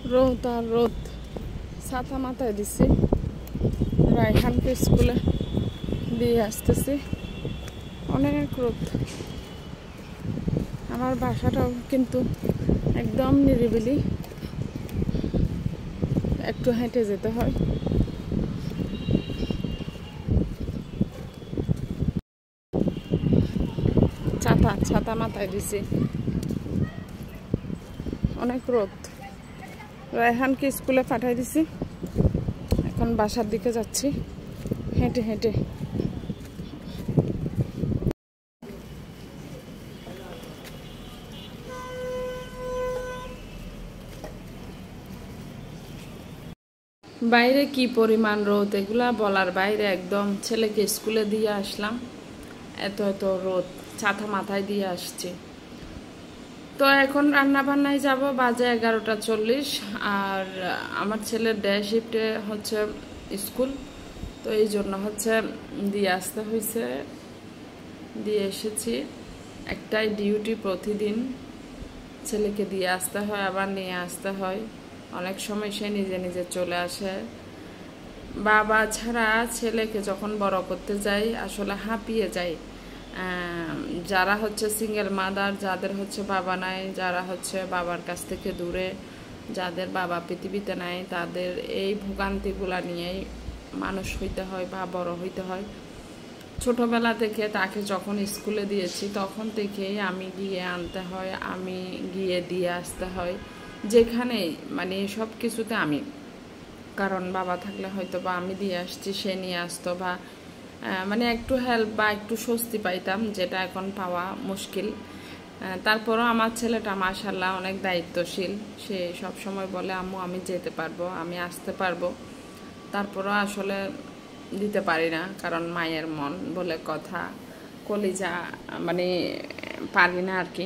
রোদ আর রোদ, ছাতা মাথায় দিছি, রায়হানকে স্কুলে দিয়ে আসতেছি। অনেক রোদ। আমার বাসাটাও কিন্তু একদম নিরিবিলি, একটু হেঁটে যেতে হয়। ছাতা মাথায় দিছি, অনেক রোদ। রায়হানকে স্কুলে পাঠাই দিছি, এখন বাসার দিকে যাচ্ছি হেঁটে হেঁটে। বাইরে কি পরিমাণ রোদ, এগুলা বলার বাইরে। একদম ছেলেকে স্কুলে দিয়ে আসলাম, এত এত রোদ, ছাতা মাথায় দিয়ে আসছি। তো এখন রান্না বান্নায় যাব, বাজে 11:40। আর আমার ছেলের ডে শিফটে হচ্ছে স্কুল, তো এই জন্য হচ্ছে দিয়ে আসতে হয়েছে, দিয়ে এসেছি। একটাই ডিউটি, প্রতিদিন ছেলেকে দিয়ে আসতে হয়, আবার নিয়ে আসতে হয়। অনেক সময় সে নিজে নিজে চলে আসে। বাবা ছাড়া ছেলেকে যখন বড় করতে যাই আসলে হাঁপিয়ে যাই। যারা হচ্ছে সিঙ্গেল মাদার, যাদের হচ্ছে বাবা নাই, যারা হচ্ছে বাবার কাছ থেকে দূরে, যাদের বাবা পৃথিবীতে নাই, তাদের এই ভোগান্তিগুলা নিয়েই মানুষ হইতে হয় বা বড় হইতে হয়। ছোটবেলা থেকে তাকে যখন স্কুলে দিয়েছি তখন থেকেই আমি গিয়ে আনতে হয়, আমি গিয়ে দিয়ে আসতে হয়, যেখানেই মানে সব কিছুতে আমি। কারণ বাবা থাকলে হয়তো বা আমি দিয়ে আসছি, সে নিয়ে আসতো, বা মানে একটু হেল্প বা একটু স্বস্তি পাইতাম, যেটা এখন পাওয়া মুশকিল। তারপরও আমার ছেলেটা মাশাআল্লাহ অনেক দায়িত্বশীল। সে সব সময় বলে, আম্মু আমি যেতে পারবো, আমি আসতে পারবো। তারপরও আসলে দিতে পারি না, কারণ মায়ের মন বলে কথা, কলিজা মানে পারি না আর কি।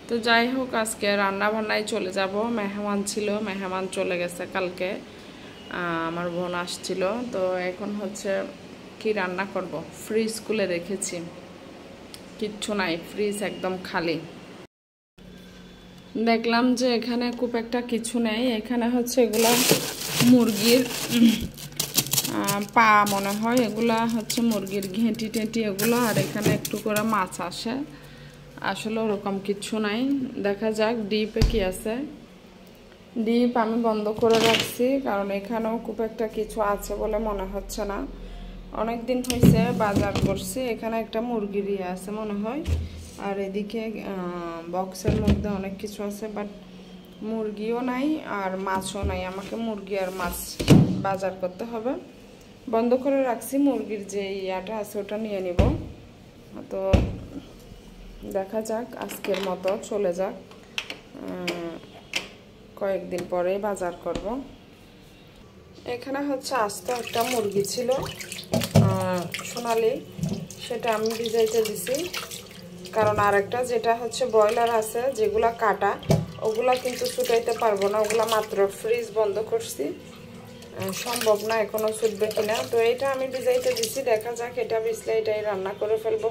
তো যাই হোক, আজকে রান্না বান্নায় চলে যাব। মেহমান ছিল, মেহমান চলে গেছে কালকে। আমার বোন আসছিল। তো এখন হচ্ছে কি রান্না করব, ফ্রিজ খুলে রেখেছি, কিচ্ছু নাই, ফ্রিজ একদম খালি। দেখলাম যে এখানে খুব একটা কিছু নেই, এখানে হচ্ছে এগুলা মুরগির পা মনে হয়, এগুলা হচ্ছে মুরগির ঘেঁটি টেঁটি এগুলো, আর এখানে একটু করে মাছ আসে। আসলে ওরকম কিচ্ছু নাই, দেখা যাক ডিপে কি আছে। ডিপ আমি বন্ধ করে রাখছি, কারণ এখানেও খুব একটা কিছু আছে বলে মনে হচ্ছে না। অনেক দিন হয়েছে বাজার করছি, এখানে একটা মুরগির ইয়ে আছে মনে হয়, আর এদিকে বক্সের মধ্যে অনেক কিছু আছে, বাট মুরগিও নাই আর মাছও নাই। আমাকে মুরগি আর মাছ বাজার করতে হবে। বন্ধ করে রাখছি, মুরগির যে ইয়াটা আছে ওটা নিয়ে নিব। তো দেখা যাক, আজকের মতো চলে যাক, কয়েকদিন পরে বাজার করব। এখানে হচ্ছে আস্ত একটা মুরগি ছিল সোনালি, সেটা আমি ভিজাইতে দিছি, কারণ আরেকটা যেটা হচ্ছে ব্রয়লার আছে যেগুলা কাটা, ওগুলা কিন্তু ছুটাইতে পারবো না, ওগুলা মাত্র ফ্রিজ বন্ধ করছি, সম্ভব না এখনো ছুটবে কিনা। তো এটা আমি ভিজাইতে দিছি, দেখা যাক, এটা ভিজলে এটাই রান্না করে ফেলবো।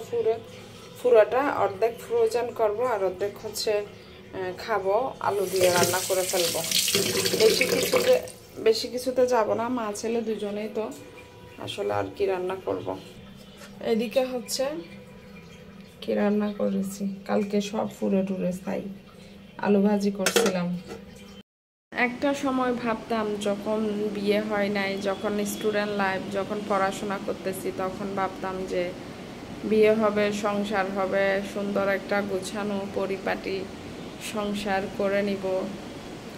পুরোটা অর্ধেক ফ্রোজেন করব আর অর্ধেক হচ্ছে খাবো, আলু দিয়ে রান্না করে ফেলবো। বেশি কিছুতে যাব না, মা ছেলে দুজনেই তো, আসলে আর কি রান্না করব। এদিকে হচ্ছে কি রান্না করেছি, কালকে সব ফুরে টুরে ছাই, আলু ভাজি করছিলাম। একটা সময় ভাবতাম, যখন বিয়ে হয় নাই, যখন স্টুডেন্ট লাইফ, যখন পড়াশোনা করতেছি, তখন ভাবতাম যে বিয়ে হবে, সংসার হবে, সুন্দর একটা গোছানো পরিপাটি সংসার করে নিব।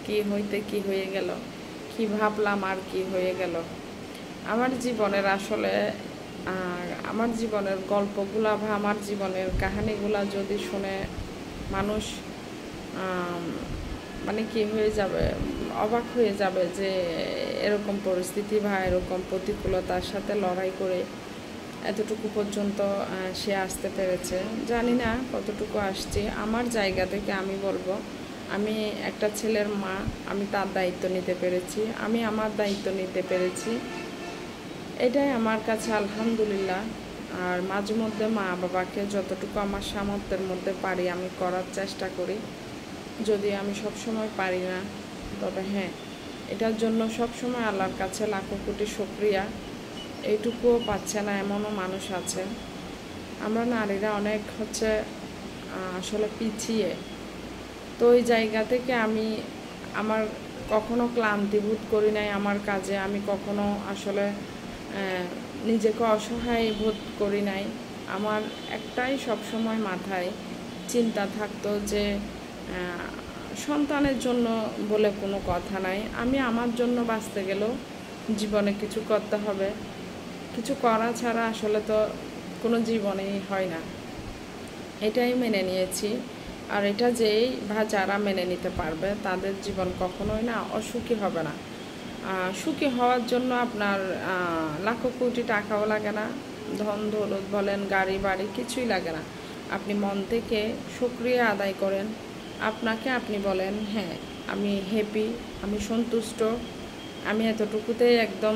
কি হইতে কি হয়ে গেল, কি ভাবলাম আর কি হয়ে গেল। আমার জীবনের আসলে আমার জীবনের গল্পগুলা বা আমার জীবনের কাহিনীগুলা যদি শুনে মানুষ মানে কি হয়ে যাবে, অবাক হয়ে যাবে যে এরকম পরিস্থিতি বা এরকম প্রতিকূলতার সাথে লড়াই করে এতটুকু পর্যন্ত সে আসতে পেরেছে। জানি না কতটুকু আসছে। আমার জায়গা থেকে আমি বলবো, আমি একটা ছেলের মা, আমি তার দায়িত্ব নিতে পেরেছি, আমি আমার দায়িত্ব নিতে পেরেছি, এটাই আমার কাছে আলহামদুলিল্লাহ। আর মাঝে মধ্যে মা বাবাকে যতটুকু আমার সামর্থ্যের মধ্যে পারি আমি করার চেষ্টা করি, যদি আমি সব সময় পারি না, তবে হ্যাঁ, এটার জন্য সব সময় আল্লাহর কাছে লাখো কোটি শুকরিয়া। এইটুকুও পাচ্ছে না এমনও মানুষ আছে। আমরা নারীরা অনেক আসলে পিছিয়ে। তো ওই জায়গা থেকে আমি আমার কখনো ক্লান্তি বোধ করি নাই আমার কাজে। আমি কখনো আসলে নিজেকে অসহায় বোধ করি নাই। আমার একটাই সবসময় মাথায় চিন্তা থাকতো যে সন্তানের জন্য বলে কোনো কথা নাই। আমি আমার জন্য বাঁচতে গেলেও জীবনে কিছু করতে হবে। কিছু করা ছাড়া আসলে তো কোনো জীবনেই হয় না। এটাই মেনে নিয়েছি। আর এটা যেই বা যারা মেনে নিতে পারবে তাদের জীবন কখনোই না অসুখী হবে না। সুখী হওয়ার জন্য আপনার লাখো কোটি টাকাও লাগে না, ধন দৌলত বলেন, গাড়ি বাড়ি কিছুই লাগে না। আপনি মন থেকে শুকরিয়া আদায় করেন, আপনাকে আপনি বলেন হ্যাঁ আমি হ্যাপি, আমি সন্তুষ্ট, আমি এতটুকুতেই একদম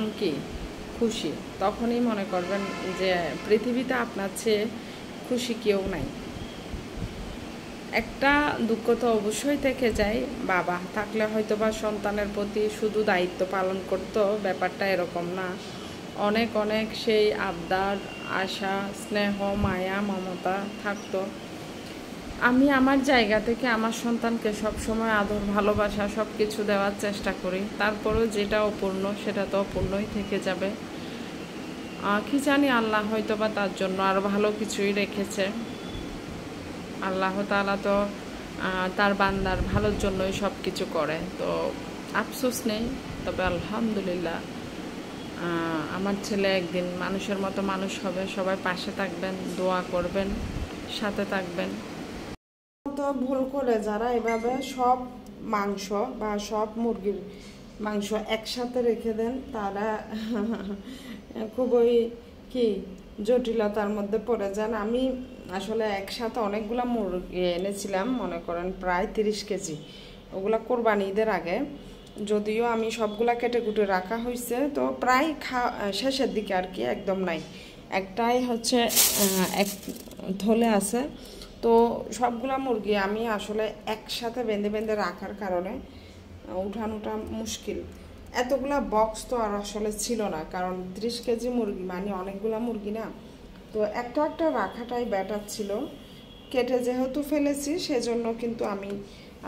খুশি। তখনই মনে করবেন যে পৃথিবীতে আপনার চেয়ে খুশি কেউ নাই। একটা দুঃখ তো অবশ্যই থেকে যায়, বাবা থাকলে হয়তো বা সন্তানের প্রতি শুধু দায়িত্ব পালন করতো, ব্যাপারটা এরকম না। অনেক অনেক সেই আবদার, আশা, স্নেহ, মায়া, মমতা থাকতো। আমি আমার জায়গা থেকে আমার সন্তানকে সবসময় আদর, ভালোবাসা সব কিছু দেওয়ার চেষ্টা করি। তারপরেও যেটা অপূর্ণ সেটা তো অপূর্ণই থেকে যাবে। কি জানি আল্লাহ হয়তো বা তার জন্য আরও ভালো কিছুই রেখেছে। আল্লাহ তাআলা তো তার বান্দার ভালোর জন্যই সব কিছু করে, তো আফসোস নেই। তবে আলহামদুলিল্লাহ আমার ছেলে একদিন মানুষের মতো মানুষ হবে। সবাই পাশে থাকবেন, দোয়া করবেন, সাথে থাকবেন। তো ভুল করে যারা এভাবে সব মাংস বা সব মুরগির মাংস একসাথে রেখে দেন তারা খুবই জটিলতার মধ্যে পড়ে যান। আমি আসলে একসাথে অনেকগুলো মুরগি এনেছিলাম, মনে করেন প্রায় 30 কেজি। ওগুলা কোরবানি ঈদের আগে, যদিও আমি সবগুলা কেটে কুটে রাখা হয়েছে, তো প্রায় শেষের দিকে আর কি, একদম নাই। একটাই এক থলে আছে। তো সবগুলা মুরগি আমি আসলে একসাথে বেঁধে বেঁধে রাখার কারণে উঠানোটা মুশকিল। এতগুলা বক্স তো আর আসলে ছিল না, কারণ 30 কেজি মুরগি মানে অনেকগুলা মুরগি না। তো একটা একটা রাখাটাই ব্যাটার ছিল। কেটে যেহেতু ফেলেছি সেজন্য কিন্তু আমি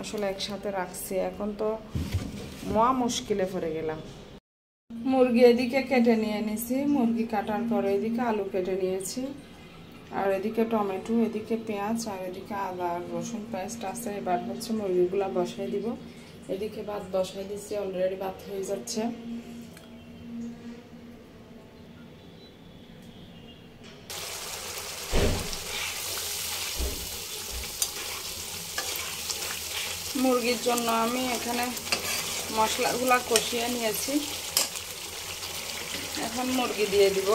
আসলে একসাথে রাখছি। এখন তো মহা মুশকিলে পড়ে গেলাম। মুরগি এদিকে কেটে নিয়ে নিয়েছি, মুরগি কাটার পরে এদিকে আলু কেটে নিয়েছি, আর এদিকে টমেটো, এদিকে পেঁয়াজ, আর এদিকে আদা আর রসুন পেস্ট আছে। এবার মুরগিগুলা বসাই দিব। এদিকে ভাত বসাই দিচ্ছি, অলরেডি ভাত হয়ে যাচ্ছে। মুরগির জন্য আমি এখানে মশলাগুলা কষিয়ে নিয়েছি। এখন মুরগি দিয়ে দিব।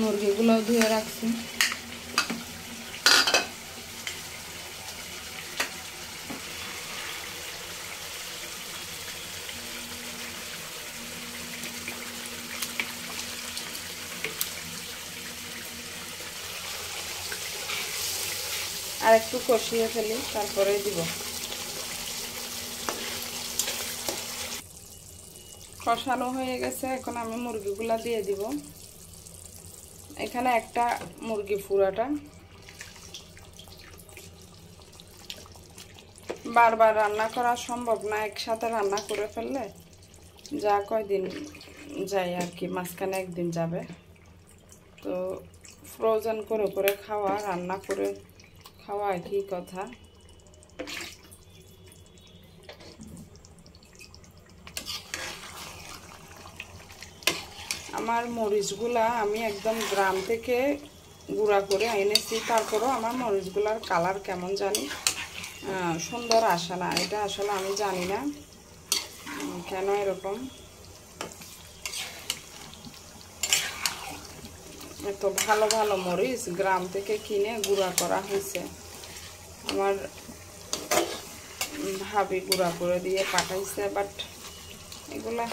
মুরগিগুলো ধুয়ে রাখছি। আর একটু কষিয়ে ফেলি, তারপরে দিব। কষানো হয়ে গেছে, এখন আমি মুরগিগুলা দিয়ে দিব। এখানে একটা মুরগি পুরাটা। বারবার রান্না করা সম্ভব না, একসাথে রান্না করে ফেললে যা কয়দিন যায় আর কি, মাঝখানে একদিন যাবে। তো ফ্রোজেন করে করে খাওয়া, রান্না করে খাওয়া একই কথা। আমার মরিচগুলা আমি একদম গ্রাম থেকে গুঁড়া করে এনেছি, তারপরেও আমার মরিচগুলার কালার কেমন জানি সুন্দর আসে না। এটা আসলে আমি জানি না কেন এরকম। এত ভালো ভালো মরিচ গ্রাম থেকে কিনে গুঁড়া করা হয়েছে, আমার ভাবি গুঁড়া করে দিয়ে পাঠাইছে। বাট এগুলা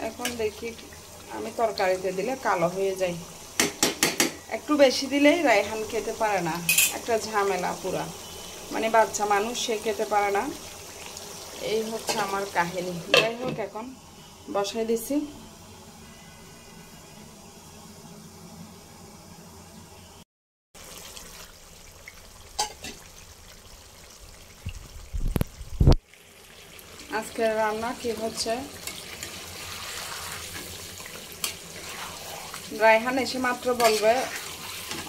এখন দেখি আমি তরকারিতে দিলে কালো হয়ে যায়। একটু বেশি দিলেই রায়হান খেতে পারে না, একটা ঝামেলা পুরা। মানে বাচ্চা মানুষ, সে খেতে পারে না। এই হচ্ছে আমার কাহিনী। যাই হোক, এখন বসাই দিছি। আজকের রান্না কি হচ্ছে, রায়হান এসে মাত্র বলবে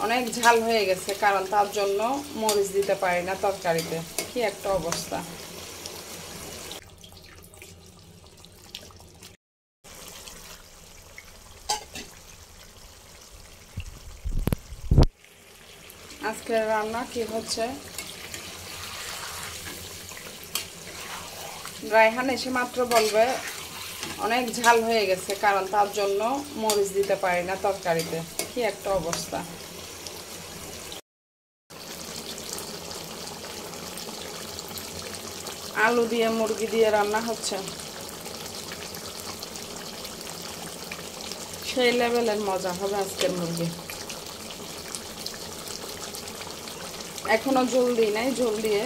অনেক ঝাল হয়ে গেছে, কারণ তার জন্য মরিচ দিতে পারি না তরকারিতে। কি একটা অবস্থা। আজকের রান্না কি হচ্ছে, রায়হান এসে মাত্র বলবে অনেক ঝাল হয়ে গেছে, কারণ তার জন্য মরিচ দিতে পারি না তরকারিতে। কি একটা অবস্থা। আলু দিয়ে মুরগি দিয়ে রান্না হচ্ছে, সেই লেভেলের মজা হবে আজকের মুরগি। এখনো ঝোল দিই নাই, ঝোল দিয়ে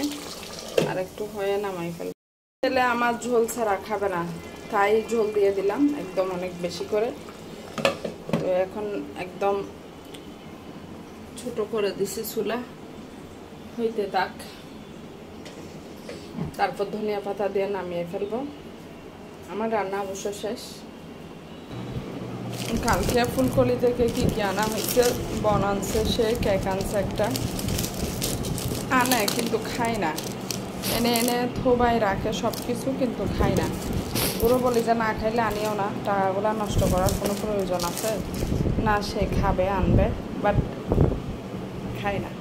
আর একটু হয়ে নামাই ফেলব। ছেলে আমার ঝোল ছাড়া খাবে না, তাই ঝোল দিয়ে দিলাম একদম অনেক বেশি করে। তো এখন একদম ছোট করে দিছি চুলা, হইতে থাক। তারপর ধনিয়া পাতা দিয়ে নামিয়ে ফেলবো। আমার রান্না অবশ্য শেষ। কালকে ফুলকলি থেকে কি কি আনা হয়েছে, বন আনছে, সে কেক আনছে একটা, আনে কিন্তু খাই না, এনে এনে থোবাই রাখে সব কিছু, কিন্তু খাই না। পুরো বলি যে না খাইলে আনিও না, টাকাগুলো নষ্ট করার কোনো প্রয়োজন আছে না, সে খাবে আনবে, বাট খাই না।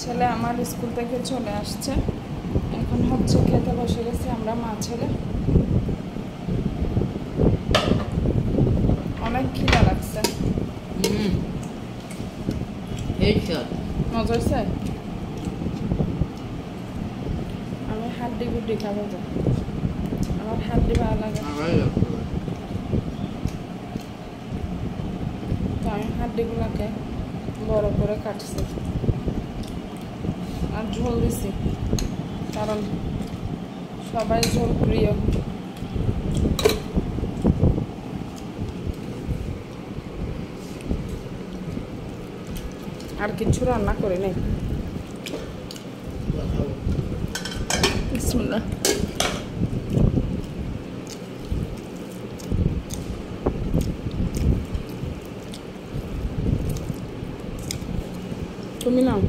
ছেলে আমার স্কুল থেকে চলে আসছে, এখন হচ্ছে খেতে বসে গেছি আমরা মা ছেলে। অনেক খিদা লাগছে। মজা হয়েছে। আমি হাড্ডি গুড্ডি খাবো, তো আমার হাড্ডি ভালো লাগে, তো আমি হাড্ডিগুলোকে বড় করে কাটছি আর ঝোল দিছি, কারণ সবাই ঝোল প্রিয়। আর কিছু রান্না করি নাই। বিসমিল্লাহ। তুমি নাও।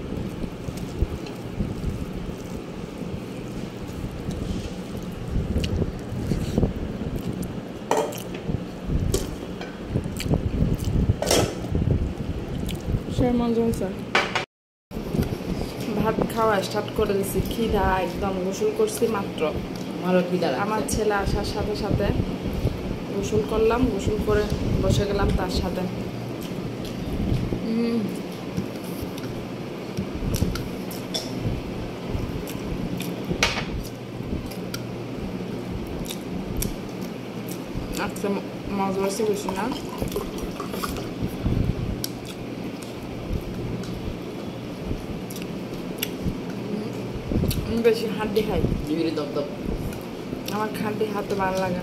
সে মজা হয়েছে। ভাত খাওয়া স্টার্ট করে দিছি, খিদা একদম। গোসল করছি মাত্র, আমার ছেলে আসার সাথে সাথে গোসল করলাম, গোসল করে বসে গেলাম তার সাথে। আজকে মজা হয়েছে বেশি না, বেশি হাড্ডি খাই। আমার হাড্ডি হাতে ভালো লাগে।